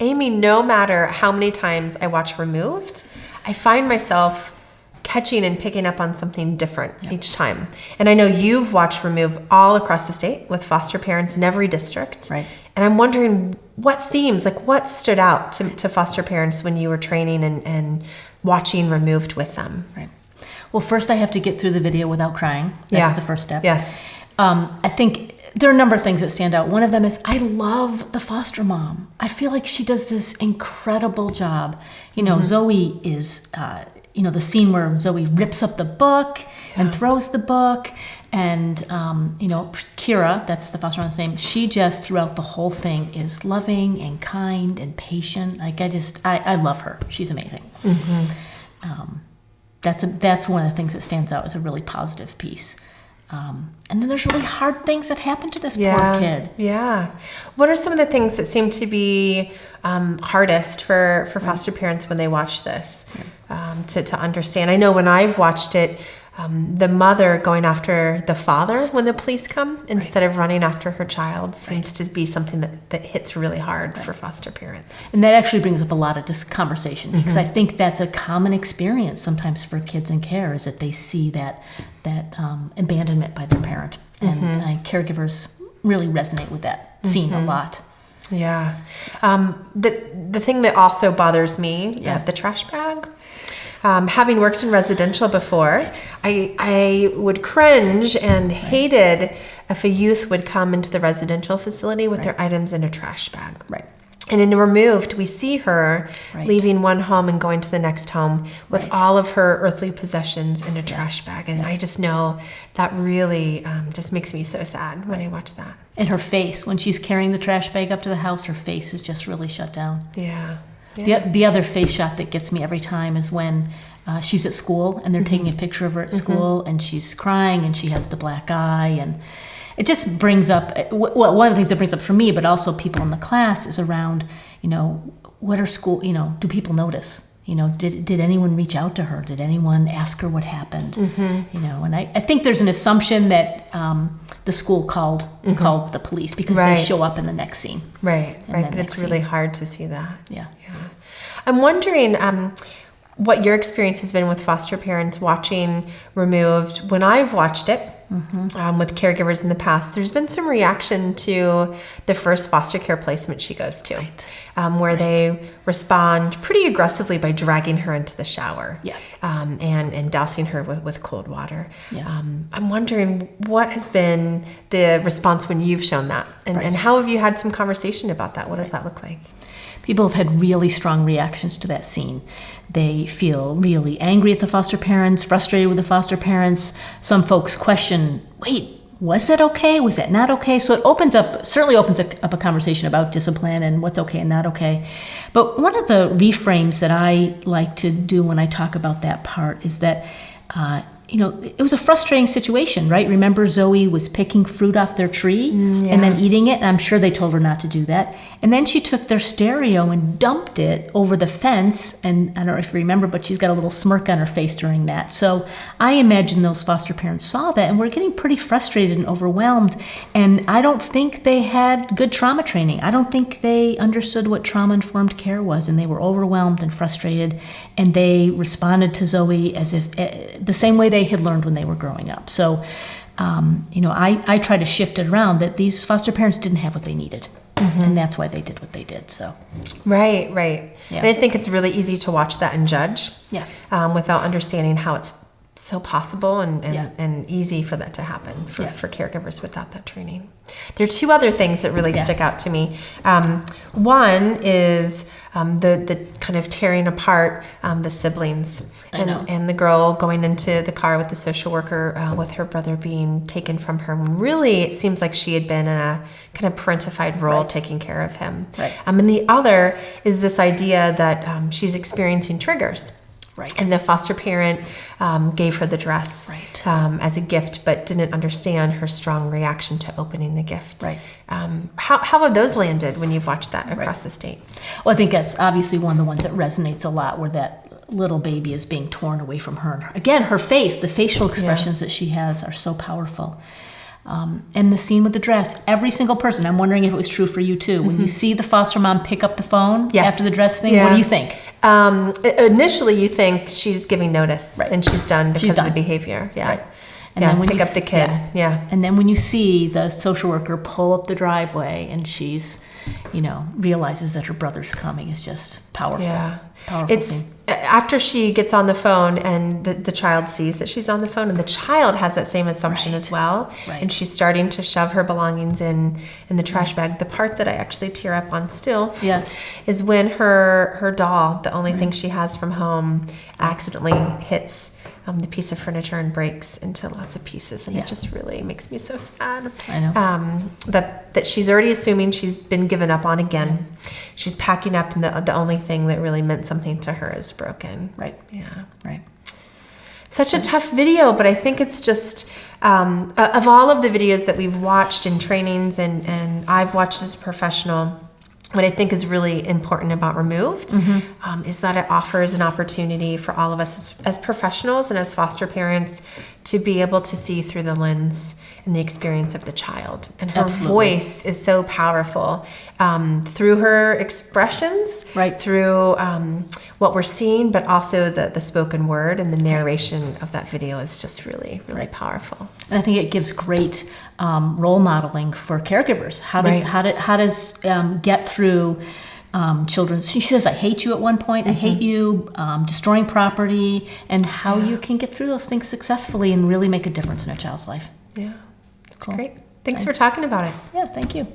Amy, no matter how many times I watch Removed, I find myself catching and picking up on something different each time. And I know you've watched Remove all across the state with foster parents in every district. Right. And I'm wondering what themes, like what stood out to foster parents when you were training and watching Removed with them? Right. Well, first I have to get through the video without crying. That's the first step. Yes. I think there are a number of things that stand out. One of them is I love the foster mom. I feel like she does this incredible job. You know, Zoe is, the scene where Zoe rips up the book and throws the book. And, Kira, that's the foster mom's name, she just throughout the whole thing is loving and kind and patient. Like I love her. She's amazing. That's one of the things that stands out as a really positive piece. And then there's really hard things that happen to this poor kid. Yeah. What are some of the things that seem to be hardest for foster parents when they watch this to understand? I know when I've watched it, the mother going after the father when the police come instead of running after her child seems to be something that hits really hard for foster parents. And that actually brings up a lot of conversation because I think that's a common experience sometimes for kids in care is that they see that abandonment by their parent. And caregivers really resonate with that scene a lot. Yeah. The thing that also bothers me, the trash bag. Having worked in residential before, I would cringe and hated if a youth would come into the residential facility with their items in a trash bag. Right. And in Removed, we see her leaving one home and going to the next home with all of her earthly possessions in a trash bag. And I just know that really just makes me so sad when I watch that. And her face, when she's carrying the trash bag up to the house, her face is just really shut down. Yeah. The other face shot that gets me every time is when she's at school and they're taking a picture of her at school and she's crying and she has the black eye, and it just brings up one of the things that brings up for me, but also people in the class, is around what are school, do people notice? Did anyone reach out to her? Did anyone ask her what happened? And I think there's an assumption that the school called the police because they show up in the next scene. Right. But it's really hard to see that. Yeah. I'm wondering what your experience has been with foster parents watching Removed. When I've watched it with caregivers in the past, there's been some reaction to the first foster care placement she goes to, where they respond pretty aggressively by dragging her into the shower and dousing her with cold water. I'm wondering what has been the response when you've shown that, and how have you had some conversation about that? What does that look like? People have had really strong reactions to that scene. They feel really angry at the foster parents, frustrated with the foster parents. Some folks question, wait, was that okay? Was that not okay? So it certainly opens up a conversation about discipline and what's okay and not okay. But one of the reframes that I like to do when I talk about that part is that it was a frustrating situation, right? Remember, Zoe was picking fruit off their tree and then eating it, and I'm sure they told her not to do that. And then she took their stereo and dumped it over the fence, and I don't know if you remember, but she's got a little smirk on her face during that. So I imagine those foster parents saw that and were getting pretty frustrated and overwhelmed, and I don't think they had good trauma training. I don't think they understood what trauma-informed care was, and they were overwhelmed and frustrated, and they responded to Zoe as if the same way they had learned when they were growing up. So, I try to shift it around that these foster parents didn't have what they needed. And that's why they did what they did. So, right. Yeah. And I think it's really easy to watch that and judge, without understanding how it's so possible and easy for that to happen for caregivers without that training. There are two other things that really stick out to me. One is the kind of tearing apart the siblings and the girl going into the car with the social worker with her brother being taken from her. When really it seems like she had been in a kind of parentified role taking care of him. And the other is this idea that she's experiencing triggers. And the foster parent gave her the dress as a gift, but didn't understand her strong reaction to opening the gift. How have those landed when you've watched that across the state? Well, I think that's obviously one of the ones that resonates a lot, where that little baby is being torn away from her. Again, her face, the facial expressions that she has are so powerful. And the scene with the dress, every single person, I'm wondering if it was true for you too. When you see the foster mom pick up the phone after the dress thing, what do you think? Initially, you think she's giving notice and she's done because of the behavior. Yeah. Right. And then when pick up the kid. Yeah. And then when you see the social worker pull up the driveway and she's, realizes that her brother's coming, is just powerful. Yeah. Powerful scene. After she gets on the phone and the child sees that she's on the phone, and the child has that same assumption as well. Right. And she's starting to shove her belongings in the trash bag. The part that I actually tear up on still is when her doll, the only thing she has from home, accidentally hits the piece of furniture and breaks into lots of pieces, and it just really makes me so sad. I know. That she's already assuming she's been given up on again. She's packing up, and the only thing that really meant something to her is broken. Right. Yeah. Right. Such a tough video, but I think it's just of all of the videos that we've watched in trainings and I've watched as a professional. What I think is really important about ReMoved is that it offers an opportunity for all of us as professionals and as foster parents to be able to see through the lens and the experience of the child. And her voice is so powerful through her expressions, through what we're seeing, but also the spoken word and the narration of that video is just really, really powerful. And I think it gives great role modeling for caregivers. How to get through children. She says, "I hate you" at one point. I hate you, destroying property, and how you can get through those things successfully and really make a difference in a child's life. Yeah, that's great. Thanks for talking about it. Yeah, thank you.